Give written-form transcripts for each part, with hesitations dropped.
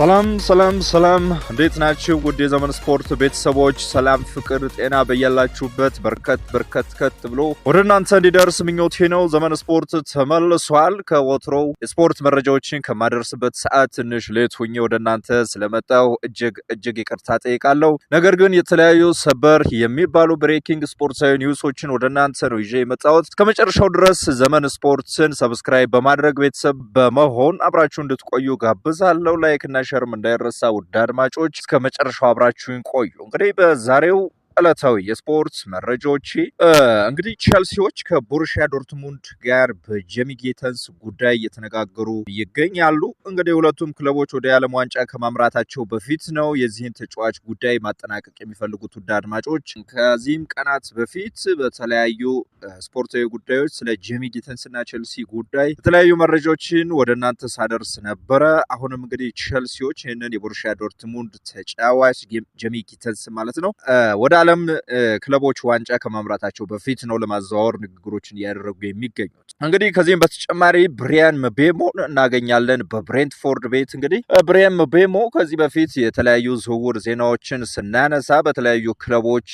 ሰላም እንዴት ናችሁ? ውድ የዘመን ስፖርት ቤተሰቦች ሰላም፣ ፍቅር፣ ጤና በያላችሁበት በርከት ብሎ ወደ እናንተ እንዲደርስ ምኞቴ ነው። ዘመን ስፖርት ተመልሷል። ከወትሮው የስፖርት መረጃዎችን ከማደርስበት ሰዓት ትንሽ ሌት ሆኜ ወደ እናንተ ስለመጣው እጅግ ይቅርታ ጠይቃለሁ። ነገር ግን የተለያዩ ሰበር የሚባሉ ብሬኪንግ ስፖርታዊ ኒውሶችን ወደ እናንተ ነው ይዤ የመጣሁት። ከመጨረሻው ድረስ ዘመን ስፖርትን ሰብስክራይብ በማድረግ ቤተሰብ በመሆን አብራችሁ እንድትቆዩ ጋብዛለሁ። ላይክ እና ሸርም እንዳይረሳ ውድ አድማጮች፣ እስከ መጨረሻው አብራችሁን ቆዩ። እንግዲህ በዛሬው ዕለታዊ የስፖርት መረጃዎች እንግዲህ ቼልሲዎች ከቦሩሲያ ዶርትሙንድ ጋር በጄሚ ጊተንስ ጉዳይ እየተነጋገሩ ይገኛሉ። እንግዲህ ሁለቱም ክለቦች ወደ ዓለም ዋንጫ ከማምራታቸው በፊት ነው የዚህን ተጫዋች ጉዳይ ማጠናቀቅ የሚፈልጉት ውድ አድማጮች። ከዚህም ቀናት በፊት በተለያዩ ስፖርታዊ ጉዳዮች ስለ ጄሚ ጊተንስ እና ቼልሲ ጉዳይ የተለያዩ መረጃዎችን ወደ እናንተ ሳደርስ ነበረ። አሁንም እንግዲህ ቼልሲዎች ይህንን የቦሩሲያ ዶርትሙንድ ተጫዋች ጄሚ ጊተንስ ማለት ነው ወደ ዓለም ክለቦች ዋንጫ ከማምራታቸው በፊት ነው ለማዘዋወር ንግግሮችን እያደረጉ የሚገኙት። እንግዲህ ከዚህም በተጨማሪ ብሪያን ምቤሞን እናገኛለን በብሬንትፎርድ ቤት። እንግዲህ ብሪያን ምቤሞ ከዚህ በፊት የተለያዩ ዝውውር ዜናዎችን ስናነሳ በተለያዩ ክለቦች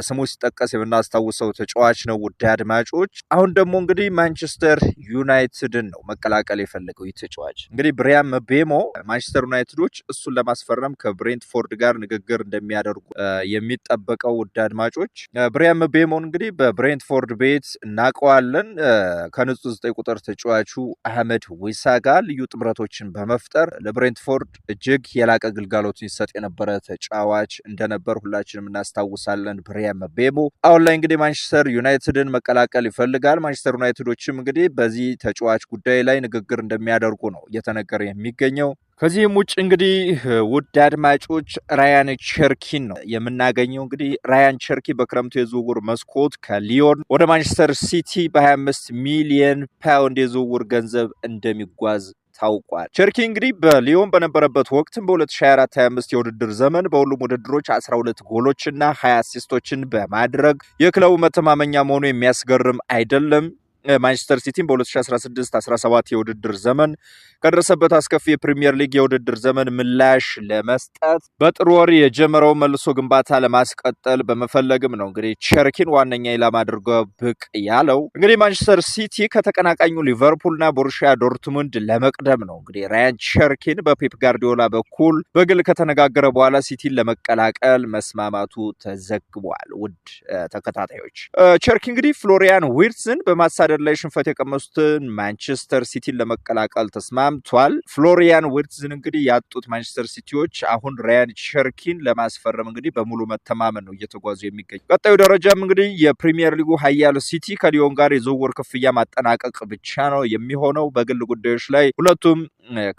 ስሙ ሲጠቀስ የምናስታውሰው ተጫዋች ነው ውድ አድማጮች። አሁን ደግሞ እንግዲህ ማንቸስተር ዩናይትድን ነው መቀላቀል የፈለገው ይህ ተጫዋች። እንግዲህ ብሪያን ምቤሞ ማንቸስተር ዩናይትዶች እሱን ለማስፈረም ከብሬንትፎርድ ጋር ንግግር እንደሚያደርጉ የሚጠበቀው ውድ አድማጮች። ብሪያን ምቤሞን እንግዲህ በብሬንትፎርድ ቤት እናውቀዋለን። ከንጹህ 9 ቁጥር ተጫዋቹ አህመድ ዊሳ ጋር ልዩ ጥምረቶችን በመፍጠር ለብሬንትፎርድ እጅግ የላቀ ግልጋሎትን ይሰጥ የነበረ ተጫዋች እንደነበር ሁላችንም እናስታውሳለን። ብሪያን ምቤሞ አሁን ላይ እንግዲህ ማንቸስተር ዩናይትድን መቀላቀል ይፈልጋል። ማንቸስተር ዩናይትዶችም እንግዲህ በዚህ ተጫዋች ጉዳይ ላይ ንግግር እንደሚያደርጉ ነው እየተነገረ የሚገኘው። ከዚህም ውጭ እንግዲህ ውድ አድማጮች ራያን ቸርኪን ነው የምናገኘው። እንግዲህ ራያን ቸርኪ በክረምቱ የዝውውር መስኮት ከሊዮን ወደ ማንቸስተር ሲቲ በ25 ሚሊዮን ፓውንድ የዝውውር ገንዘብ እንደሚጓዝ ታውቋል። ቸርኪ እንግዲህ በሊዮን በነበረበት ወቅትም በ2024-25 የውድድር ዘመን በሁሉም ውድድሮች 12 ጎሎችና 20 አሲስቶችን በማድረግ የክለቡ መተማመኛ መሆኑ የሚያስገርም አይደለም። ማንቸስተር ሲቲም በ2016-17 የውድድር ዘመን ከደረሰበት አስከፊ የፕሪሚየር ሊግ የውድድር ዘመን ምላሽ ለመስጠት በጥር ወር የጀመረው መልሶ ግንባታ ለማስቀጠል በመፈለግም ነው እንግዲህ ቸርኪን ዋነኛ ኢላማ አድርጎ ብቅ ያለው። እንግዲህ ማንቸስተር ሲቲ ከተቀናቃኙ ሊቨርፑልና ቦሩሲያ ዶርትሙንድ ለመቅደም ነው እንግዲህ ራያን ቸርኪን በፔፕ ጋርዲዮላ በኩል በግል ከተነጋገረ በኋላ ሲቲን ለመቀላቀል መስማማቱ ተዘግቧል። ውድ ተከታታዮች ቸርኪ እንግዲህ ፍሎሪያን ዊርትዝን በማሳደ ላይ ሽንፈት የቀመሱትን ማንቸስተር ሲቲን ለመቀላቀል ተስማምቷል። ፍሎሪያን ዊርትዝን እንግዲህ ያጡት ማንቸስተር ሲቲዎች አሁን ራያን ቸርኪን ለማስፈረም እንግዲህ በሙሉ መተማመን ነው እየተጓዙ የሚገኙ። ቀጣዩ ደረጃም እንግዲህ የፕሪሚየር ሊጉ ኃያሉ ሲቲ ከሊዮን ጋር የዝውውር ክፍያ ማጠናቀቅ ብቻ ነው የሚሆነው። በግል ጉዳዮች ላይ ሁለቱም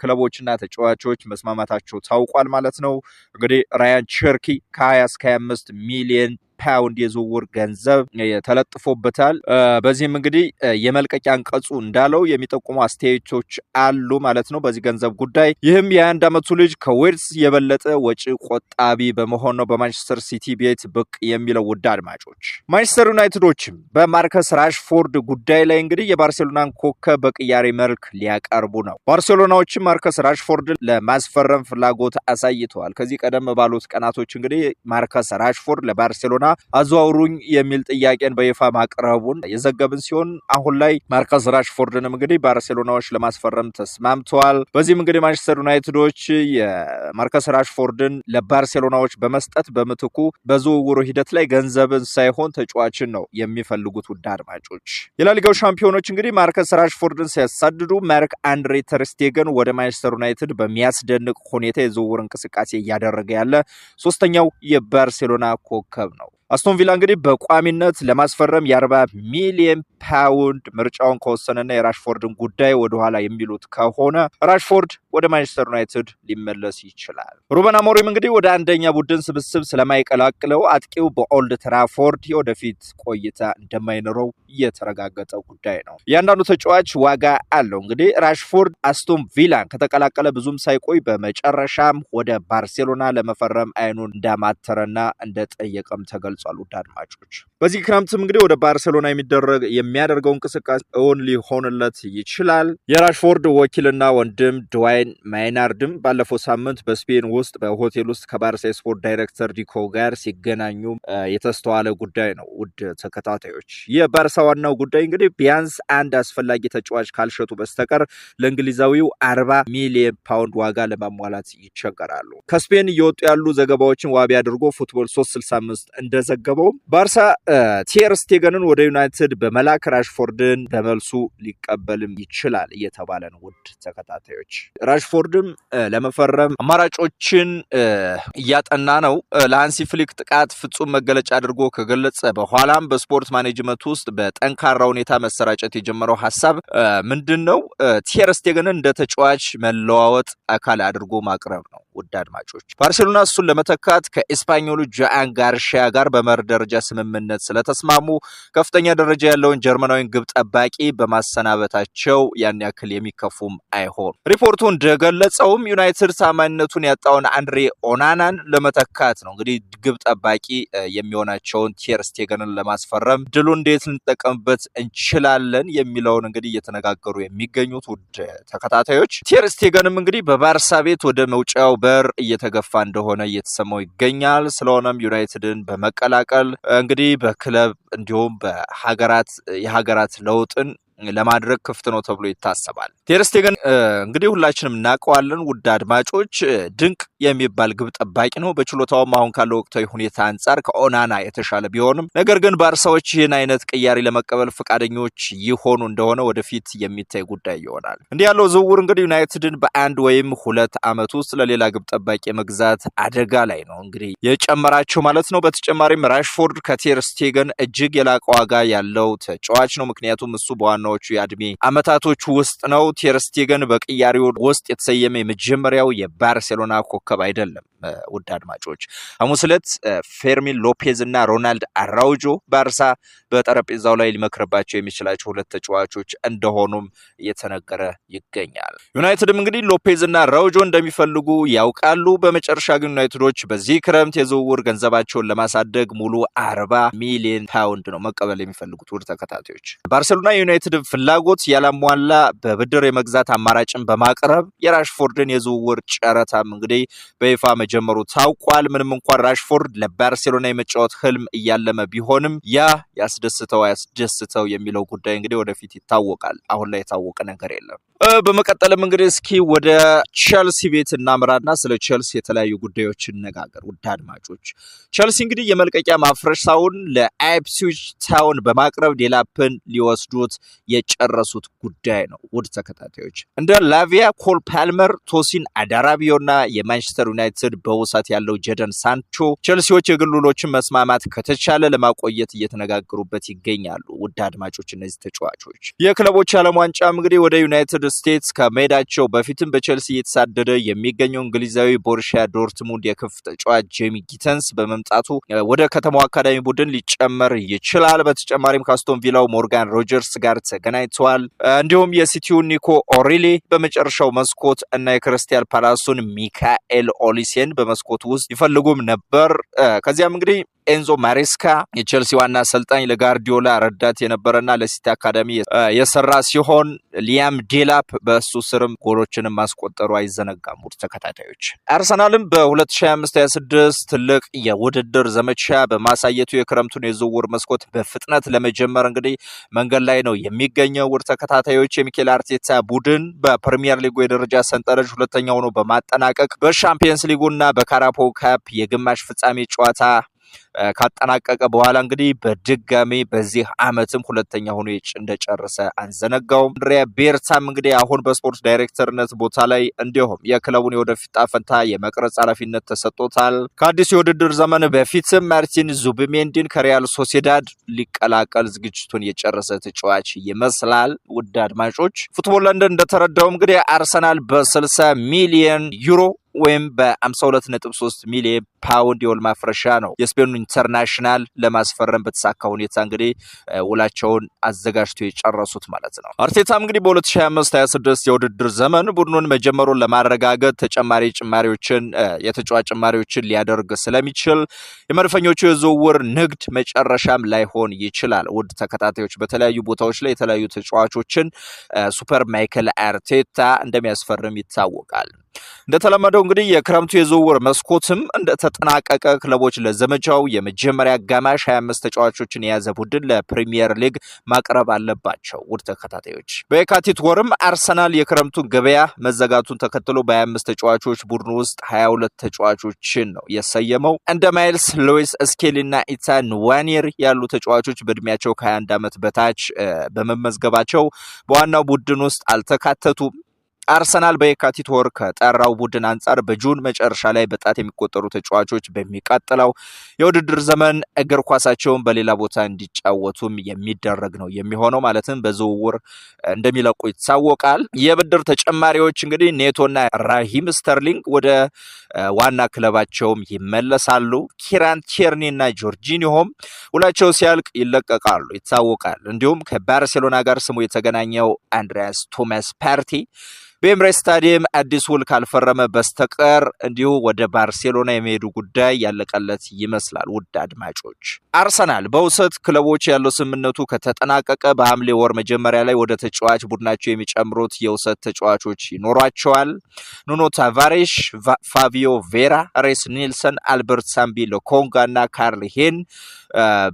ክለቦችና ተጫዋቾች መስማማታቸው ታውቋል ማለት ነው። እንግዲህ ራያን ቸርኪ ከ20 እስከ 25 ሚሊዮን ፓውንድ የዝውውር ገንዘብ ተለጥፎበታል። በዚህም እንግዲህ የመልቀቂያ አንቀጹ እንዳለው የሚጠቁሙ አስተያየቶች አሉ ማለት ነው በዚህ ገንዘብ ጉዳይ። ይህም የ21 ዓመቱ ልጅ ከዌልስ የበለጠ ወጪ ቆጣቢ በመሆን ነው በማንቸስተር ሲቲ ቤት ብቅ የሚለው። ውድ አድማጮች ማንቸስተር ዩናይትዶችም በማርከስ ራሽፎርድ ጉዳይ ላይ እንግዲህ የባርሴሎናን ኮከብ በቅያሬ መልክ ሊያቀርቡ ነው። ባርሴሎናዎችም ማርከስ ራሽፎርድን ለማስፈረም ፍላጎት አሳይተዋል። ከዚህ ቀደም ባሉት ቀናቶች እንግዲህ ማርከስ ራሽፎርድ ለባርሴሎና አዘዋውሩኝ የሚል ጥያቄን በይፋ ማቅረቡን የዘገብን ሲሆን አሁን ላይ ማርከስ ራሽፎርድንም እንግዲህ ባርሴሎናዎች ለማስፈረም ተስማምተዋል። በዚህም እንግዲህ ማንቸስተር ዩናይትዶች የማርከስ ራሽፎርድን ለባርሴሎናዎች በመስጠት በምትኩ በዝውውሩ ሂደት ላይ ገንዘብን ሳይሆን ተጫዋችን ነው የሚፈልጉት። ውድ አድማጮች የላሊጋው ሻምፒዮኖች እንግዲህ ማርከስ ራሽፎርድን ሲያሳድዱ ማርክ አንድሬ ተር ስቴገን ወደ ማንቸስተር ዩናይትድ በሚያስደንቅ ሁኔታ የዝውውር እንቅስቃሴ እያደረገ ያለ ሶስተኛው የባርሴሎና ኮከብ ነው። አስቶን ቪላ እንግዲህ በቋሚነት ለማስፈረም የ40 ሚሊዮን ፓውንድ ምርጫውን ከወሰነና የራሽፎርድን ጉዳይ ወደኋላ የሚሉት ከሆነ ራሽፎርድ ወደ ማንቸስተር ዩናይትድ ሊመለስ ይችላል። ሩበን አሞሪም እንግዲህ ወደ አንደኛ ቡድን ስብስብ ስለማይቀላቅለው አጥቂው በኦልድ ትራፎርድ የወደፊት ቆይታ እንደማይኖረው የተረጋገጠ ጉዳይ ነው። እያንዳንዱ ተጫዋች ዋጋ አለው። እንግዲህ ራሽፎርድ አስቶን ቪላን ከተቀላቀለ ብዙም ሳይቆይ በመጨረሻም ወደ ባርሴሎና ለመፈረም አይኑን እንዳማተረና እንደጠየቀም ተገልጿል። ውድ አድማጮች በዚህ ክረምትም እንግዲህ ወደ ባርሴሎና የሚያደርገው እንቅስቃሴ እውን ሊሆንለት ይችላል። የራሽፎርድ ወኪልና ወንድም ድዋይን ራይን ማይናርድም ባለፈው ሳምንት በስፔን ውስጥ በሆቴል ውስጥ ከባርሳ ስፖርት ዳይሬክተር ዲኮ ጋር ሲገናኙ የተስተዋለ ጉዳይ ነው። ውድ ተከታታዮች የባርሳ ዋናው ጉዳይ እንግዲህ ቢያንስ አንድ አስፈላጊ ተጫዋች ካልሸጡ በስተቀር ለእንግሊዛዊው 40 ሚሊዮን ፓውንድ ዋጋ ለማሟላት ይቸገራሉ። ከስፔን እየወጡ ያሉ ዘገባዎችን ዋቢ አድርጎ ፉትቦል 365 እንደዘገበው ባርሳ ቴር ስቴገንን ወደ ዩናይትድ በመላክ ራሽፎርድን በመልሱ ሊቀበልም ይችላል እየተባለ ነው። ውድ ተከታታዮች ራሽፎርድም ለመፈረም አማራጮችን እያጠና ነው። ለሃንሲ ፍሊክ ጥቃት ፍጹም መገለጫ አድርጎ ከገለጸ በኋላም በስፖርት ማኔጅመንት ውስጥ በጠንካራ ሁኔታ መሰራጨት የጀመረው ሐሳብ ምንድነው? ቴር ስቴገንን እንደ ተጫዋች መለዋወጥ አካል አድርጎ ማቅረብ ነው። ውድ አድማጮች ባርሴሎና እሱን ለመተካት ከኤስፓኞሉ ጆአን ጋርሺያ ጋር በመርህ ደረጃ ስምምነት ስለተስማሙ ከፍተኛ ደረጃ ያለውን ጀርመናዊን ግብ ጠባቂ በማሰናበታቸው ያን ያክል የሚከፉም አይሆን። ሪፖርቱ እንደገለጸውም ዩናይትድ ታማኝነቱን ያጣውን አንድሬ ኦናናን ለመተካት ነው እንግዲህ ግብ ጠባቂ የሚሆናቸውን ቴር ስቴገንን ለማስፈረም ድሉ እንዴት ልንጠቀምበት እንችላለን የሚለውን እንግዲህ እየተነጋገሩ የሚገኙት ውድ ተከታታዮች ቴር ስቴገንም እንግዲህ በባርሳ ቤት ወደ መውጫው በር እየተገፋ እንደሆነ እየተሰማው ይገኛል። ስለሆነም ዩናይትድን በመቀላቀል እንግዲህ በክለብ እንዲሁም የሀገራት ለውጥን ለማድረግ ክፍት ነው ተብሎ ይታሰባል። ቴር ስቴገን እንግዲህ ሁላችንም እናውቀዋለን ውድ አድማጮች ድንቅ የሚባል ግብ ጠባቂ ነው። በችሎታውም አሁን ካለው ወቅታዊ ሁኔታ አንጻር ከኦናና የተሻለ ቢሆንም ነገር ግን ባርሳዎች ይህን አይነት ቅያሪ ለመቀበል ፈቃደኞች ይሆኑ እንደሆነ ወደፊት የሚታይ ጉዳይ ይሆናል። እንዲህ ያለው ዝውውር እንግዲህ ዩናይትድን በአንድ ወይም 2 ዓመት ውስጥ ለሌላ ግብ ጠባቂ መግዛት አደጋ ላይ ነው እንግዲህ የጨመራቸው ማለት ነው። በተጨማሪም ራሽፎርድ ከቴር ስቴገን እጅግ የላቀ ዋጋ ያለው ተጫዋች ነው። ምክንያቱም እሱ በዋናዎቹ የዕድሜ ዓመታቶች ውስጥ ነው። ቴር ስቴገን በቅያሪው ውስጥ የተሰየመ የመጀመሪያው የባርሴሎና ኮከብ አይደለም። ውድ አድማጮች ሐሙስ ዕለት ፌርሚን ሎፔዝ እና ሮናልድ አራውጆ ባርሳ በጠረጴዛው ላይ ሊመክርባቸው የሚችላቸው 2 ተጫዋቾች እንደሆኑም እየተነገረ ይገኛል። ዩናይትድም እንግዲህ ሎፔዝ እና አራውጆ እንደሚፈልጉ ያውቃሉ። በመጨረሻ ግን ዩናይትዶች በዚህ ክረምት የዝውውር ገንዘባቸውን ለማሳደግ ሙሉ 40 ሚሊዮን ፓውንድ ነው መቀበል የሚፈልጉት። ውድ ተከታታዮች ባርሴሎና ዩናይትድ ፍላጎት ያላሟላ በብድር የመግዛት አማራጭን በማቅረብ የራሽፎርድን የዝውውር ጨረታም እንግዲህ በይፋ መጀመሩ ታውቋል። ምንም እንኳን ራሽፎርድ ለባርሴሎና የመጫወት ህልም እያለመ ቢሆንም ያ ያስደስተው የሚለው ጉዳይ እንግዲህ ወደፊት ይታወቃል። አሁን ላይ የታወቀ ነገር የለም። በመቀጠልም እንግዲህ እስኪ ወደ ቼልሲ ቤት እናምራና ስለ ቼልሲ የተለያዩ ጉዳዮችን እንነጋገር። ውድ አድማጮች ቼልሲ እንግዲህ የመልቀቂያ ማፍረሻውን ለአይፕስዊች ታውን በማቅረብ ዴላፕን ሊወስዱት የጨረሱት ጉዳይ ነው። ውድ ተከታታዮች እንደ ላቪያ፣ ኮል ፓልመር፣ ቶሲን አዳራቢዮና የማንቸስተር ዩናይትድ በውሰት ያለው ጀደን ሳንቾ ቼልሲዎች የግል ውሎችን መስማማት ከተቻለ ለማቆየት እየተነጋገሩበት ይገኛሉ። ውድ አድማጮች እነዚህ ተጫዋቾች የክለቦች ዓለም ዋንጫ እንግዲህ ወደ ዩናይትድ ስቴትስ ከመሄዳቸው በፊትም በቼልሲ እየተሳደደ የሚገኘው እንግሊዛዊ ቦሩሲያ ዶርትሙንድ የክፍ ተጫዋች ጄሚ ጊተንስ በመምጣቱ ወደ ከተማው አካዳሚ ቡድን ሊጨመር ይችላል። በተጨማሪም ካስቶን ቪላው ሞርጋን ሮጀርስ ጋር ተገናኝተዋል። እንዲሁም የሲቲው ኒኮ ኦሪሊ በመጨረሻው መስኮት እና የክሪስታል ፓላሱን ሚካኤል ኦሊሴን በመስኮቱ ውስጥ ይፈልጉም ነበር። ከዚያም እንግዲህ ኤንዞ ማሬስካ የቼልሲ ዋና አሰልጣኝ ለጋርዲዮላ ረዳት የነበረና ለሲቲ አካዳሚ የሰራ ሲሆን ሊያም ዴላፕ በእሱ ስርም ጎሎችንም ማስቆጠሩ አይዘነጋም። ውድ ተከታታዮች አርሰናልም በ2025/26 ትልቅ የውድድር ዘመቻ በማሳየቱ የክረምቱን የዝውውር መስኮት በፍጥነት ለመጀመር እንግዲህ መንገድ ላይ ነው የሚገኘው። ውድ ተከታታዮች የሚኬል አርቴታ ቡድን በፕሪሚየር ሊጉ የደረጃ ሰንጠረዥ ሁለተኛ ሆኖ በማጠናቀቅ በሻምፒየንስ ሊጉና በካራፖ ካፕ የግማሽ ፍጻሜ ጨዋታ ካጠናቀቀ በኋላ እንግዲህ በድጋሚ በዚህ ዓመትም ሁለተኛ ሆኖ እንደጨረሰ አንዘነጋውም። አንድሪያ ቤርታም እንግዲህ አሁን በስፖርት ዳይሬክተርነት ቦታ ላይ እንዲሁም የክለቡን የወደፊት ጣፈንታ የመቅረጽ ኃላፊነት ተሰጥቶታል። ከአዲሱ የውድድር ዘመን በፊትም ማርቲን ዙቢሜንዲን ከሪያል ሶሲዳድ ሊቀላቀል ዝግጅቱን የጨረሰ ተጫዋች ይመስላል። ውድ አድማጮች ፉትቦል ለንደን እንደተረዳው እንግዲህ አርሰናል በ60 ሚሊዮን ዩሮ ወይም በ52.3 ሚሊዮን ፓውንድ የውል ማፍረሻ ነው የስፔኑ ኢንተርናሽናል ለማስፈረም በተሳካ ሁኔታ እንግዲህ ውላቸውን አዘጋጅቶ የጨረሱት ማለት ነው። አርቴታም እንግዲህ በ2025/26 የውድድር ዘመን ቡድኑን መጀመሩን ለማረጋገጥ ተጨማሪ የተጫዋች ጭማሪዎችን ሊያደርግ ስለሚችል የመድፈኞቹ የዝውውር ንግድ መጨረሻም ላይሆን ይችላል። ውድ ተከታታዮች በተለያዩ ቦታዎች ላይ የተለያዩ ተጫዋቾችን ሱፐር ማይክል አርቴታ እንደሚያስፈርም ይታወቃል። እንደተለመደው እንግዲህ የክረምቱ የዝውውር መስኮትም እንደተጠናቀቀ ክለቦች ለዘመቻው የመጀመሪያ አጋማሽ 25 ተጫዋቾችን የያዘ ቡድን ለፕሪሚየር ሊግ ማቅረብ አለባቸው። ውድ ተከታታዮች በየካቲት ወርም አርሰናል የክረምቱን ገበያ መዘጋቱን ተከትሎ በ25 ተጫዋቾች ቡድኑ ውስጥ 22 ተጫዋቾችን ነው የሰየመው። እንደ ማይልስ ሉዊስ ስኬሊና ኢታን ንዋኔሪ ያሉ ተጫዋቾች በእድሜያቸው ከ21 ዓመት በታች በመመዝገባቸው በዋናው ቡድን ውስጥ አልተካተቱም። አርሰናል በየካቲት ወር ከጠራው ቡድን አንጻር በጁን መጨረሻ ላይ በጣት የሚቆጠሩ ተጫዋቾች በሚቀጥለው የውድድር ዘመን እግር ኳሳቸውን በሌላ ቦታ እንዲጫወቱም የሚደረግ ነው የሚሆነው። ማለትም በዝውውር እንደሚለቁ ይታወቃል። የብድር ተጨማሪዎች እንግዲህ ኔቶና ራሂም ስተርሊንግ ወደ ዋና ክለባቸውም ይመለሳሉ። ኪራን ቲርኒ እና ጆርጂኒሆም ውላቸው ሲያልቅ ይለቀቃሉ ይታወቃል። እንዲሁም ከባርሴሎና ጋር ስሙ የተገናኘው አንድሪያስ ቶማስ ፓርቲ በኤምሬትስ ስታዲየም አዲስ ውል ካልፈረመ በስተቀር እንዲሁ ወደ ባርሴሎና የመሄዱ ጉዳይ ያለቀለት ይመስላል። ውድ አድማጮች አርሰናል በውሰት ክለቦች ያለው ስምምነቱ ከተጠናቀቀ በሐምሌ ወር መጀመሪያ ላይ ወደ ተጫዋች ቡድናቸው የሚጨምሩት የውሰት ተጫዋቾች ይኖሯቸዋል። ኑኖ ታቫሬሽ፣ ፋቪዮ ቬራ፣ ሬስ ኒልሰን፣ አልበርት ሳምቢ ሎኮንጋ እና ካርል ሄን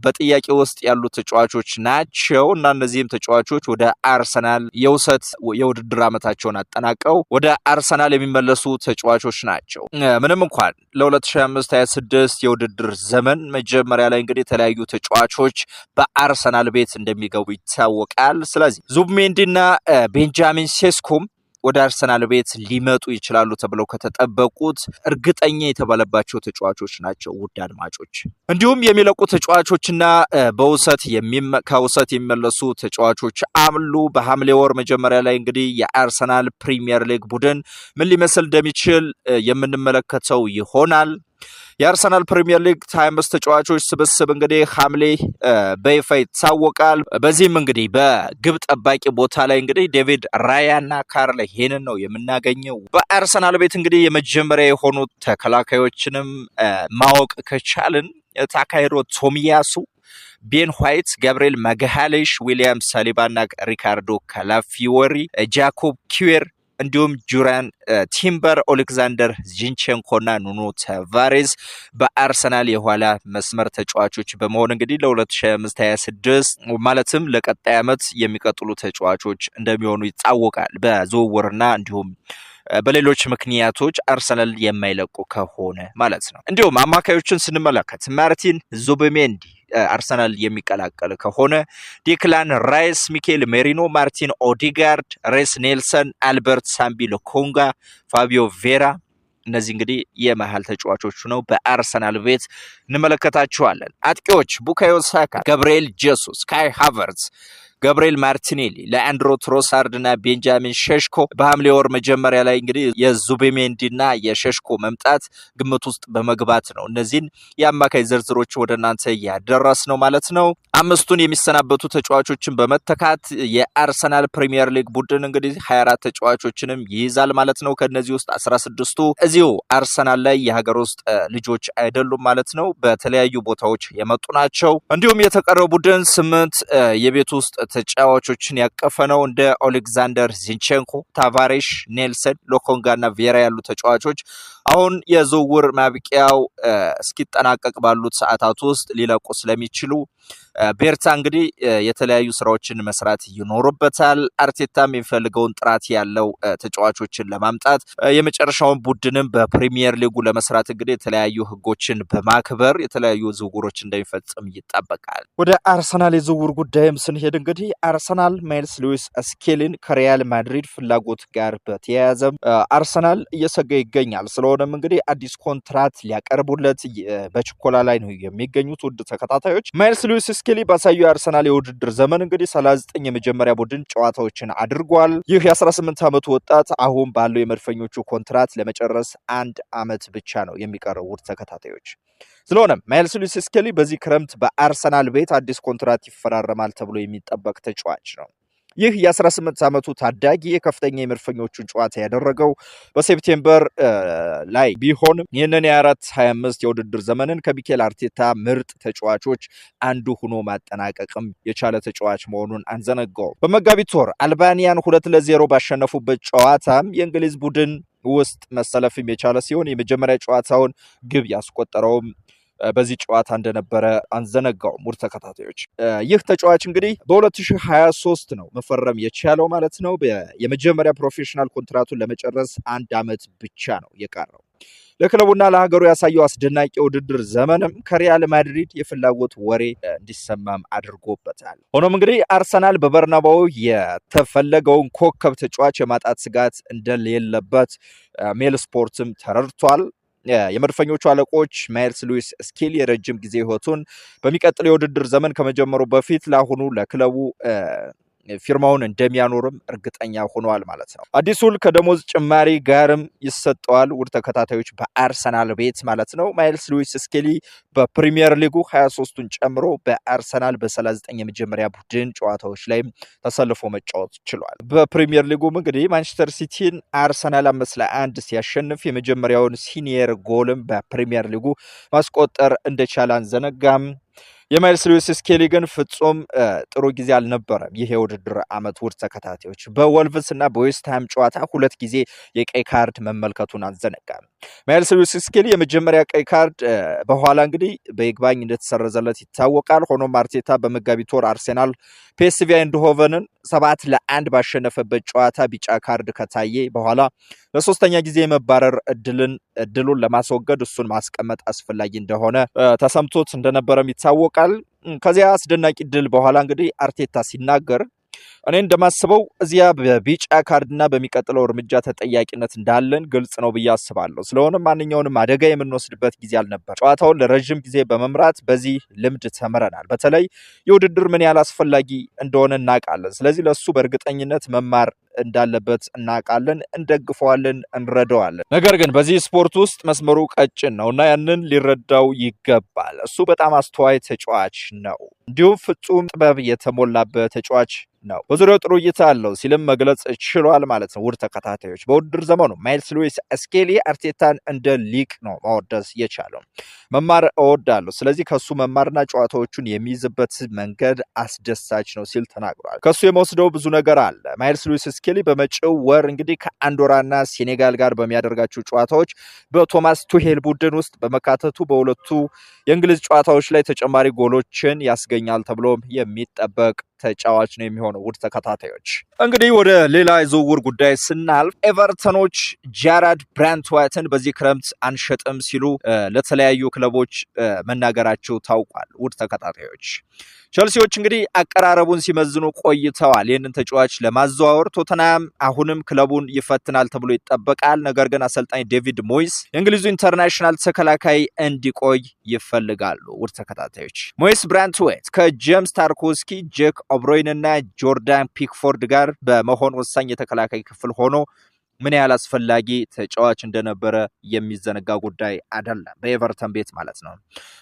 በጥያቄ ውስጥ ያሉ ተጫዋቾች ናቸው እና እነዚህም ተጫዋቾች ወደ አርሰናል የውሰት የውድድር ዓመታቸውን አጠናቀው ወደ አርሰናል የሚመለሱ ተጫዋቾች ናቸው። ምንም እንኳን ለ2025/26 የውድድር ዘመን መጀመሪያ ላይ እንግዲህ የተለያዩ ተጫዋቾች በአርሰናል ቤት እንደሚገቡ ይታወቃል። ስለዚህ ዙብሜንዲና ቤንጃሚን ሴስኮም ወደ አርሰናል ቤት ሊመጡ ይችላሉ ተብለው ከተጠበቁት እርግጠኛ የተባለባቸው ተጫዋቾች ናቸው። ውድ አድማጮች እንዲሁም የሚለቁ ተጫዋቾችና ከውሰት የሚመለሱ ተጫዋቾች አሉ። በሐምሌ ወር መጀመሪያ ላይ እንግዲህ የአርሰናል ፕሪሚየር ሊግ ቡድን ምን ሊመስል እንደሚችል የምንመለከተው ይሆናል። የአርሰናል ፕሪሚየር ሊግ 25 ተጫዋቾች ስብስብ እንግዲህ ሐምሌ በይፋ ይታወቃል። በዚህም እንግዲህ በግብ ጠባቂ ቦታ ላይ እንግዲህ ዴቪድ ራያና ካርል ሄንን ነው የምናገኘው። በአርሰናል ቤት እንግዲህ የመጀመሪያ የሆኑ ተከላካዮችንም ማወቅ ከቻልን ታካይሮ ቶሚያሱ፣ ቤን ዋይት፣ ጋብሪኤል ማጋሃሌሽ፣ ዊሊያም ሳሊባና ሪካርዶ ካላፊዮሪ፣ ጃኮብ ኪዌር እንዲሁም ጁራን ቲምበር፣ ኦሌክዛንደር ዚንቼንኮና ኑኖ ታቫሬዝ በአርሰናል የኋላ መስመር ተጫዋቾች በመሆን እንግዲህ ለ2025/26 ማለትም ለቀጣይ ዓመት የሚቀጥሉ ተጫዋቾች እንደሚሆኑ ይታወቃል። በዝውውርና እንዲሁም በሌሎች ምክንያቶች አርሰናል የማይለቁ ከሆነ ማለት ነው። እንዲሁም አማካዮችን ስንመለከት ማርቲን ዙቢሜንዲ አርሰናል የሚቀላቀል ከሆነ ዴክላን ራይስ፣ ሚኬል ሜሪኖ፣ ማርቲን ኦዲጋርድ፣ ሬስ ኔልሰን፣ አልበርት ሳምቢ ሎኮንጋ፣ ፋቢዮ ቬራ እነዚህ እንግዲህ የመሃል ተጫዋቾቹ ነው። በአርሰናል ቤት እንመለከታቸዋለን። አጥቂዎች ቡካዮ ሳካ፣ ገብርኤል ጄሱስ፣ ካይ ሃቨርትዝ፣ ገብርኤል ማርቲኔሊ፣ ለአንድሮ ትሮሳርድ እና ቤንጃሚን ሼሽኮ በሐምሌ ወር መጀመሪያ ላይ እንግዲህ የዙቢሜንዲና የሼሽኮ መምጣት ግምት ውስጥ በመግባት ነው እነዚህን የአማካይ ዝርዝሮች ወደ እናንተ ያደረስ ነው ማለት ነው። አምስቱን የሚሰናበቱ ተጫዋቾችን በመተካት የአርሰናል ፕሪሚየር ሊግ ቡድን እንግዲህ 24 ተጫዋቾችንም ይይዛል ማለት ነው። ከነዚህ ውስጥ 16ቱ እዚሁ አርሰናል ላይ የሀገር ውስጥ ልጆች አይደሉም ማለት ነው። በተለያዩ ቦታዎች የመጡ ናቸው። እንዲሁም የተቀረው ቡድን 8 የቤት ውስጥ ተጫዋቾችን ያቀፈ ነው። እንደ ኦሌክዛንደር ዚንቼንኮ፣ ታቫሬሽ፣ ኔልሰን፣ ሎኮንጋ እና ቬራ ያሉ ተጫዋቾች አሁን የዝውውር ማብቂያው እስኪጠናቀቅ ባሉት ሰዓታት ውስጥ ሊለቁ ስለሚችሉ ቤርታ እንግዲህ የተለያዩ ስራዎችን መስራት ይኖርበታል። አርቴታም የሚፈልገውን ጥራት ያለው ተጫዋቾችን ለማምጣት የመጨረሻውን ቡድንም በፕሪሚየር ሊጉ ለመስራት እንግዲህ የተለያዩ ህጎችን በማክበር የተለያዩ ዝውውሮች እንደሚፈጽም ይጠበቃል። ወደ አርሰናል የዝውውር ጉዳይም ስንሄድ እንግዲህ አርሰናል ማይልስ ሉዊስ ስኬሊን ከሪያል ማድሪድ ፍላጎት ጋር በተያያዘ አርሰናል እየሰጋ ይገኛል። ስለሆነም እንግዲህ አዲስ ኮንትራት ሊያቀርቡለት በችኮላ ላይ ነው የሚገኙት። ውድ ተከታታዮች ማይልስ ሉዊስ ስኬሊ ባሳዩ የአርሰናል የውድድር ዘመን እንግዲህ 39 የመጀመሪያ ቡድን ጨዋታዎችን አድርጓል። ይህ የ18 ዓመቱ ወጣት አሁን ባለው የመድፈኞቹ ኮንትራት ለመጨረስ 1 ዓመት ብቻ ነው የሚቀረው። ውድ ተከታታዮች ስለሆነም ማይልስ ሉዊስ ስኬሊ በዚህ ክረምት በአርሰናል ቤት አዲስ ኮንትራት ይፈራረማል ተብሎ የሚጠበቅ ተጫዋች ነው። ይህ የ18 ዓመቱ ታዳጊ የከፍተኛ የመድፈኞቹን ጨዋታ ያደረገው በሴፕቴምበር ላይ ቢሆንም ይህንን የ4-25 የውድድር ዘመንን ከሚኬል አርቴታ ምርጥ ተጫዋቾች አንዱ ሆኖ ማጠናቀቅም የቻለ ተጫዋች መሆኑን አንዘነጋው። በመጋቢት ወር አልባኒያን 2-0 ባሸነፉበት ጨዋታም የእንግሊዝ ቡድን ውስጥ መሰለፍም የቻለ ሲሆን የመጀመሪያ ጨዋታውን ግብ ያስቆጠረውም በዚህ ጨዋታ እንደነበረ አንዘነጋውም። ውድ ተከታታዮች ይህ ተጫዋች እንግዲህ በ2023 ነው መፈረም የቻለው ማለት ነው። የመጀመሪያ ፕሮፌሽናል ኮንትራቱን ለመጨረስ 1 ዓመት ብቻ ነው የቀረው። ለክለቡና ለሀገሩ ያሳየው አስደናቂ የውድድር ዘመንም ከሪያል ማድሪድ የፍላጎት ወሬ እንዲሰማም አድርጎበታል። ሆኖም እንግዲህ አርሰናል በበርናባው የተፈለገውን ኮከብ ተጫዋች የማጣት ስጋት እንደሌለበት ሜል ስፖርትም ተረድቷል። የመድፈኞቹ አለቆች ማይልስ ሉዊስ ስኬሊ የረጅም ጊዜ ህይወቱን በሚቀጥለው የውድድር ዘመን ከመጀመሩ በፊት ለአሁኑ ለክለቡ ፊርማውን እንደሚያኖርም እርግጠኛ ሆነዋል ማለት ነው። አዲስ ውል ከደሞዝ ጭማሪ ጋርም ይሰጠዋል። ውድ ተከታታዮች በአርሰናል ቤት ማለት ነው። ማይልስ ሉዊስ ስኬሊ በፕሪሚየር ሊጉ 23ቱን ጨምሮ በአርሰናል በ39 የመጀመሪያ ቡድን ጨዋታዎች ላይ ተሰልፎ መጫወት ችሏል። በፕሪሚየር ሊጉም እንግዲህ ማንቸስተር ሲቲን አርሰናል 5-1 ሲያሸንፍ የመጀመሪያውን ሲኒየር ጎልም በፕሪሚየር ሊጉ ማስቆጠር እንደቻለ አንዘነጋም። የማይልስ ሉዊስ ስኬሊ ግን ፍጹም ጥሩ ጊዜ አልነበረም። ይህ የውድድር ዓመት ውድ ተከታታዮች በወልቭስ እና በዌስትሃም ጨዋታ 2 ጊዜ የቀይ ካርድ መመልከቱን አንዘነጋም። ማይልስ ሉዊስ ስኬሊ የመጀመሪያ ቀይ ካርድ በኋላ እንግዲህ በይግባኝ እንደተሰረዘለት ይታወቃል። ሆኖም አርቴታ በመጋቢት ወር አርሴናል ፒኤስቪ አይንድሆቨንን 7-1 ባሸነፈበት ጨዋታ ቢጫ ካርድ ከታየ በኋላ ለሶስተኛ ጊዜ የመባረር እድሉን ለማስወገድ እሱን ማስቀመጥ አስፈላጊ እንደሆነ ተሰምቶት እንደነበረም ይታወቃል። ከዚያ አስደናቂ ድል በኋላ እንግዲህ አርቴታ ሲናገር እኔ እንደማስበው እዚያ በቢጫ ካርድና በሚቀጥለው እርምጃ ተጠያቂነት እንዳለን ግልጽ ነው ብዬ አስባለሁ። ስለሆነም ማንኛውንም አደጋ የምንወስድበት ጊዜ አልነበር። ጨዋታውን ለረጅም ጊዜ በመምራት በዚህ ልምድ ተምረናል። በተለይ የውድድር ምን ያህል አስፈላጊ እንደሆነ እናውቃለን። ስለዚህ ለሱ በእርግጠኝነት መማር እንዳለበት እናውቃለን፣ እንደግፈዋለን፣ እንረዳዋለን። ነገር ግን በዚህ ስፖርት ውስጥ መስመሩ ቀጭን ነው እና ያንን ሊረዳው ይገባል። እሱ በጣም አስተዋይ ተጫዋች ነው፣ እንዲሁም ፍጹም ጥበብ የተሞላበት ተጫዋች ነው። በዙሪያው ጥሩ እይታ አለው ሲልም መግለጽ ችሏል ማለት ነው። ውድ ተከታታዮች በውድድር ዘመኑ ማይልስ ሉዊስ ስኬሊ አርቴታን እንደ ሊቅ ነው ማወደስ የቻለው። መማር እወዳለሁ፣ ስለዚህ ከሱ መማርና ጨዋታዎቹን የሚይዝበት መንገድ አስደሳች ነው ሲል ተናግሯል። ከሱ የመወስደው ብዙ ነገር አለ። ማይልስ ሉዊስ ስኬሊ በመጪው ወር እንግዲህ ከአንዶራና ሴኔጋል ጋር በሚያደርጋቸው ጨዋታዎች በቶማስ ቱሄል ቡድን ውስጥ በመካተቱ በሁለቱ የእንግሊዝ ጨዋታዎች ላይ ተጨማሪ ጎሎችን ያስገኛል ተብሎም የሚጠበቅ ተጫዋች ነው የሚሆነው። ውድ ተከታታዮች እንግዲህ ወደ ሌላ የዝውውር ጉዳይ ስናልፍ ኤቨርተኖች ጃራድ ብራንትዋይትን በዚህ ክረምት አንሸጥም ሲሉ ለተለያዩ ክለቦች መናገራቸው ታውቋል። ውድ ተከታታዮች ቸልሲዎች እንግዲህ አቀራረቡን ሲመዝኑ ቆይተዋል። ይህንን ተጫዋች ለማዘዋወር ቶተንሃም አሁንም ክለቡን ይፈትናል ተብሎ ይጠበቃል። ነገር ግን አሰልጣኝ ዴቪድ ሞይስ የእንግሊዙ ኢንተርናሽናል ተከላካይ እንዲቆይ ይፈልጋሉ። ውድ ተከታታዮች ሞይስ ብራንትዋይት ከጄምስ ታርኮስኪ፣ ጄክ ኦብሮይን እና ጆርዳን ፒክፎርድ ጋር በመሆን ወሳኝ የተከላካይ ክፍል ሆኖ ምን ያህል አስፈላጊ ተጫዋች እንደነበረ የሚዘነጋ ጉዳይ አይደለም። በኤቨርተን ቤት ማለት ነው።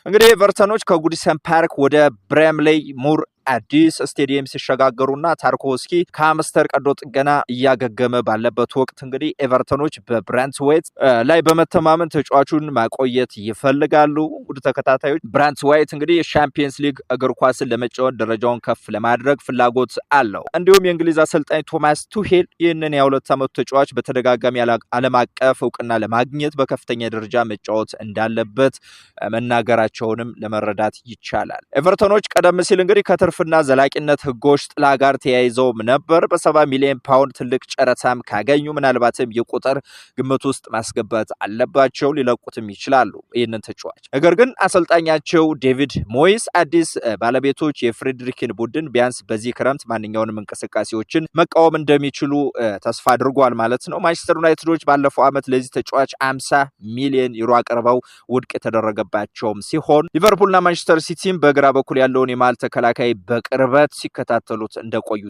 እንግዲህ ኤቨርተኖች ከጉዲሰን ፓርክ ወደ ብሬምሌይ ሙር አዲስ ስቴዲየም ሲሸጋገሩና ታርኮስኪ ከአምስተር ቀዶ ጥገና እያገገመ ባለበት ወቅት እንግዲህ ኤቨርተኖች በብራንትዋይት ላይ በመተማመን ተጫዋቹን ማቆየት ይፈልጋሉ። ውድ ተከታታዮች ብራንትዋይት እንግዲህ የሻምፒየንስ ሊግ እግር ኳስን ለመጫወት ደረጃውን ከፍ ለማድረግ ፍላጎት አለው። እንዲሁም የእንግሊዝ አሰልጣኝ ቶማስ ቱሄል ይህንን የ2 ዓመቱ ተጫዋች በተደጋጋሚ ዓለም አቀፍ እውቅና ለማግኘት በከፍተኛ ደረጃ መጫወት እንዳለበት መናገራቸውንም ለመረዳት ይቻላል። ኤቨርተኖች ቀደም ሲል እንግዲህ ከትርፍ ዘርፍና ዘላቂነት ህጎች ጥላ ጋር ተያይዘውም ነበር። በ70 ሚሊዮን ፓውንድ ትልቅ ጨረታም ካገኙ ምናልባትም የቁጥር ግምት ውስጥ ማስገባት አለባቸው፣ ሊለቁትም ይችላሉ ይህንን ተጫዋች። ነገር ግን አሰልጣኛቸው ዴቪድ ሞይስ አዲስ ባለቤቶች የፍሬድሪክን ቡድን ቢያንስ በዚህ ክረምት ማንኛውንም እንቅስቃሴዎችን መቃወም እንደሚችሉ ተስፋ አድርጓል ማለት ነው። ማንቸስተር ዩናይትዶች ባለፈው ዓመት ለዚህ ተጫዋች 50 ሚሊዮን ዩሮ አቅርበው ውድቅ የተደረገባቸውም ሲሆን ሊቨርፑልና ማንቸስተር ሲቲም በግራ በኩል ያለውን የመሃል ተከላካይ በቅርበት ሲከታተሉት እንደቆዩ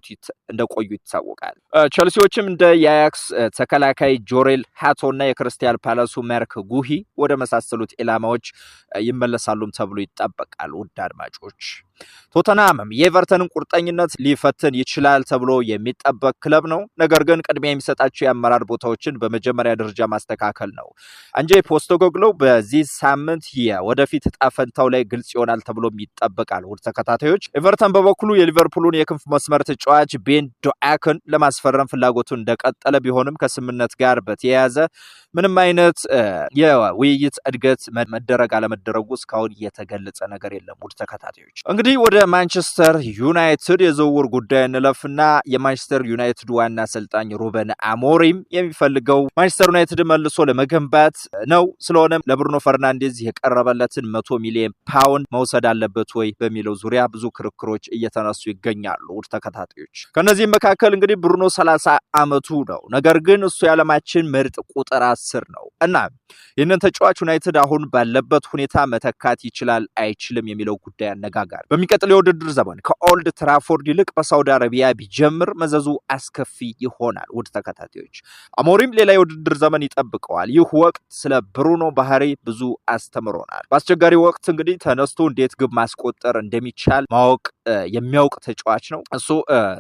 ይታወቃል። ቸልሲዎችም እንደ የአያክስ ተከላካይ ጆሬል ሃቶና የክሪስታል ፓላሱ ማርክ ጉሂ ወደ መሳሰሉት ኢላማዎች ይመለሳሉም ተብሎ ይጠበቃል። ውድ አድማጮች ቶተንሃምም የኤቨርተንን ቁርጠኝነት ሊፈትን ይችላል ተብሎ የሚጠበቅ ክለብ ነው። ነገር ግን ቅድሚያ የሚሰጣቸው የአመራር ቦታዎችን በመጀመሪያ ደረጃ ማስተካከል ነው። አንጄ ፖስቴኮግሉ በዚህ ሳምንት ወደፊት ዕጣ ፈንታው ላይ ግልጽ ይሆናል ተብሎ ይጠበቃል። ውድ ተከታታዮች ኤቨርተን በበኩሉ የሊቨርፑልን የክንፍ መስመር ተጫዋች ቤን ዶአክን ለማስፈረም ፍላጎቱን እንደቀጠለ ቢሆንም ከስምምነት ጋር በተያያዘ ምንም አይነት የውይይት እድገት መደረግ አለመደረጉ እስካሁን የተገለጸ ነገር የለም። ውድ ተከታታዮች እንግዲህ ወደ ማንቸስተር ዩናይትድ የዝውውር ጉዳይ እንለፍና የማንቸስተር ዩናይትድ ዋና አሰልጣኝ ሩበን አሞሪም የሚፈልገው ማንቸስተር ዩናይትድ መልሶ ለመገንባት ነው። ስለሆነም ለብሩኖ ፈርናንዴዝ የቀረበለትን 100 ሚሊዮን ፓውንድ መውሰድ አለበት ወይ በሚለው ዙሪያ ብዙ ክርክሮች እየተነሱ ይገኛሉ። ውድ ተከታታዮች ከነዚህም መካከል እንግዲህ ብሩኖ 30 ዓመቱ ነው። ነገር ግን እሱ የዓለማችን ምርጥ ቁጥር 10 ነው እና ይህንን ተጫዋች ዩናይትድ አሁን ባለበት ሁኔታ መተካት ይችላል አይችልም የሚለው ጉዳይ አነጋጋሪ። በሚቀጥለው የውድድር ዘመን ከኦልድ ትራፎርድ ይልቅ በሳውዲ አረቢያ ቢጀምር መዘዙ አስከፊ ይሆናል። ውድ ተከታታዮች አሞሪም ሌላ የውድድር ዘመን ይጠብቀዋል። ይህ ወቅት ስለ ብሩኖ ባህሪ ብዙ አስተምሮናል። በአስቸጋሪ ወቅት እንግዲህ ተነስቶ እንዴት ግብ ማስቆጠር እንደሚቻል የሚያውቅ ተጫዋች ነው። እሱ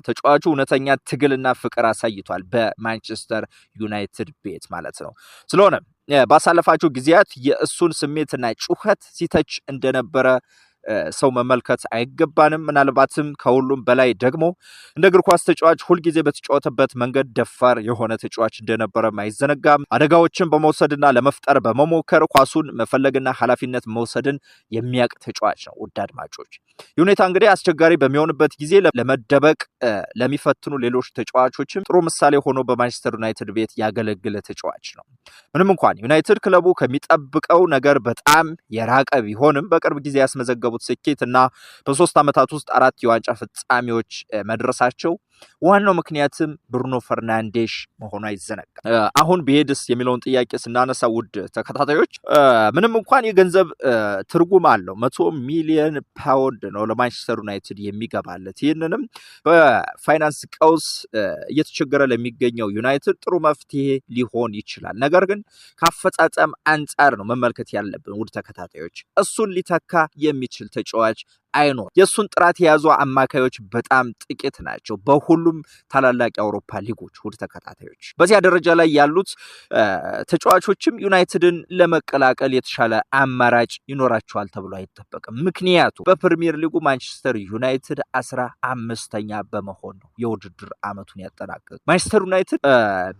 ተጫዋቹ እውነተኛ ትግልና ፍቅር አሳይቷል በማንቸስተር ዩናይትድ ቤት ማለት ነው። ስለሆነ ባሳለፋቸው ጊዜያት የእሱን ስሜትና ጩኸት ሲተች እንደነበረ ሰው መመልከት አይገባንም። ምናልባትም ከሁሉም በላይ ደግሞ እንደ እግር ኳስ ተጫዋች ሁልጊዜ በተጫወተበት መንገድ ደፋር የሆነ ተጫዋች እንደነበረ አይዘነጋም። አደጋዎችን በመውሰድና ለመፍጠር በመሞከር ኳሱን መፈለግና ኃላፊነት መውሰድን የሚያውቅ ተጫዋች ነው። ውድ አድማጮች ይህ ሁኔታ እንግዲህ አስቸጋሪ በሚሆንበት ጊዜ ለመደበቅ ለሚፈትኑ ሌሎች ተጫዋቾችም ጥሩ ምሳሌ ሆኖ በማንቸስተር ዩናይትድ ቤት ያገለግለ ተጫዋች ነው። ምንም እንኳን ዩናይትድ ክለቡ ከሚጠብቀው ነገር በጣም የራቀ ቢሆንም በቅርብ ጊዜ ያስመዘገቡ ስኬት እና በ3 ዓመታት ውስጥ 4 የዋንጫ ፍጻሜዎች መድረሳቸው ዋናው ምክንያትም ብሩኖ ፈርናንዴሽ መሆኑ አይዘነጋም። አሁን ቢሄድስ የሚለውን ጥያቄ ስናነሳ ውድ ተከታታዮች ምንም እንኳን የገንዘብ ትርጉም አለው 100 ሚሊዮን ፓውንድ ነው ለማንቸስተር ዩናይትድ የሚገባለት። ይህንንም በፋይናንስ ቀውስ እየተቸገረ ለሚገኘው ዩናይትድ ጥሩ መፍትሄ ሊሆን ይችላል። ነገር ግን ካፈጻጸም አንጻር ነው መመልከት ያለብን ውድ ተከታታዮች። እሱን ሊተካ የሚችል ተጫዋች አይኖር። የሱን ጥራት የያዙ አማካዮች በጣም ጥቂት ናቸው በሁሉም ታላላቅ የአውሮፓ ሊጎች። ውድ ተከታታዮች በዚያ ደረጃ ላይ ያሉት ተጫዋቾችም ዩናይትድን ለመቀላቀል የተሻለ አማራጭ ይኖራቸዋል ተብሎ አይጠበቅም። ምክንያቱም በፕሪሚየር ሊጉ ማንቸስተር ዩናይትድ 15ኛ በመሆን ነው የውድድር ዓመቱን ያጠናቀቀ። ማንቸስተር ዩናይትድ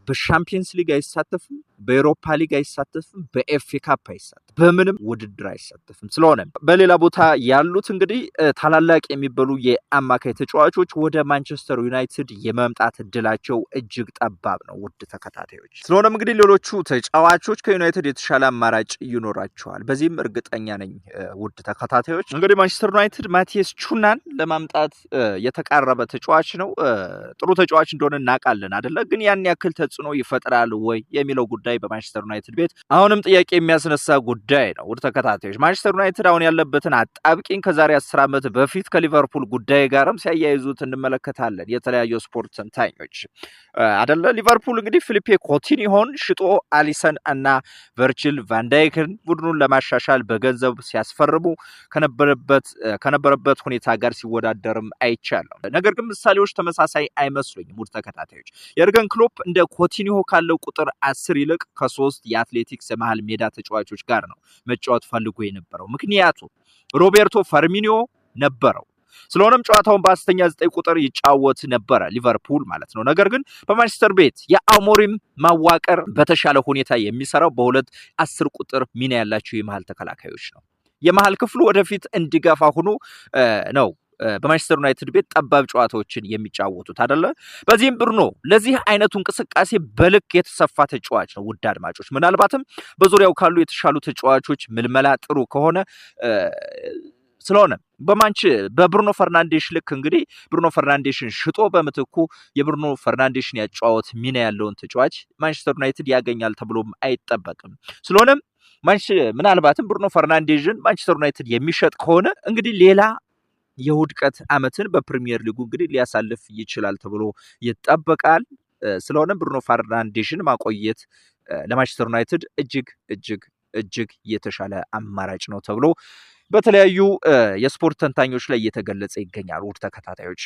በሻምፒየንስ ሊግ አይሳተፍም፣ በኤሮፓ ሊግ አይሳተፍም፣ በኤፍኤ ካፕ አይሳተፍም፣ በምንም ውድድር አይሳተፍም። ስለሆነ በሌላ ቦታ ያሉት እንግዲህ ታላላቅ የሚባሉ የአማካይ ተጫዋቾች ወደ ማንቸስተር ዩናይትድ የመምጣት እድላቸው እጅግ ጠባብ ነው ውድ ተከታታዮች። ስለሆነም እንግዲህ ሌሎቹ ተጫዋቾች ከዩናይትድ የተሻለ አማራጭ ይኖራቸዋል። በዚህም እርግጠኛ ነኝ ውድ ተከታታዮች። እንግዲህ ማንቸስተር ዩናይትድ ማቲያስ ኩናን ለማምጣት የተቃረበ ተጫዋች ነው። ጥሩ ተጫዋች እንደሆነ እናውቃለን አይደለ? ግን ያን ያክል ተጽዕኖ ይፈጥራል ወይ የሚለው ጉዳይ በማንቸስተር ዩናይትድ ቤት አሁንም ጥያቄ የሚያስነሳ ጉዳይ ነው ውድ ተከታታዮች። ማንቸስተር ዩናይትድ አሁን ያለበትን አጣብቂኝ ከዛሬ 10 ዓመት በፊት ከሊቨርፑል ጉዳይ ጋርም ሲያያይዙት እንመለከታለን የተለያዩ ስፖርት ተንታኞች አይደለ? ሊቨርፑል እንግዲህ ፊሊፔ ኮቲኒሆን ሽጦ አሊሰን እና ቨርጂል ቫንዳይክን ቡድኑን ለማሻሻል በገንዘብ ሲያስፈርሙ ከነበረበት ሁኔታ ጋር ሲወዳደርም አይቻልም። ነገር ግን ምሳሌዎች ተመሳሳይ አይመስሉኝም ውድ ተከታታዮች። የርገን ክሎፕ እንደ ኮቲኒሆ ካለው ቁጥር 10 ይልቅ ከ3 የአትሌቲክስ የመሃል ሜዳ ተጫዋቾች ጋር ነው መጫወት ፈልጎ የነበረው። ምክንያቱም ሮቤርቶ ፈርሚኒዮ ነበረው። ስለሆነም ጨዋታውን በአስተኛ 9 ቁጥር ይጫወት ነበረ ሊቨርፑል ማለት ነው። ነገር ግን በማንቸስተር ቤት የአሞሪም ማዋቀር በተሻለ ሁኔታ የሚሰራው በሁለት 10 ቁጥር ሚና ያላቸው የመሃል ተከላካዮች ነው። የመሃል ክፍሉ ወደፊት እንዲገፋ ሆኖ ነው በማንቸስተር ዩናይትድ ቤት ጠባብ ጨዋታዎችን የሚጫወቱት አይደለ? በዚህም ብሩኖ ለዚህ አይነቱ እንቅስቃሴ በልክ የተሰፋ ተጫዋች ነው። ውድ አድማጮች ምናልባትም በዙሪያው ካሉ የተሻሉ ተጫዋቾች ምልመላ ጥሩ ከሆነ ስለሆነ በብሩኖ ፈርናንዴሽ ልክ እንግዲህ ብሩኖ ፈርናንዴሽን ሽጦ በምትኩ የብሩኖ ፈርናንዴሽን ያጫወት ሚና ያለውን ተጫዋች ማንቸስተር ዩናይትድ ያገኛል ተብሎም አይጠበቅም። ስለሆነም ምናልባትም ብሩኖ ፈርናንዴሽን ማንቸስተር ዩናይትድ የሚሸጥ ከሆነ እንግዲህ ሌላ የውድቀት ዓመትን በፕሪሚየር ሊጉ እንግዲህ ሊያሳልፍ ይችላል ተብሎ ይጠበቃል። ስለሆነም ብሩኖ ፈርናንዴሽን ማቆየት ለማንቸስተር ዩናይትድ እጅግ የተሻለ አማራጭ ነው ተብሎ በተለያዩ የስፖርት ተንታኞች ላይ እየተገለጸ ይገኛል። ውድ ተከታታዮች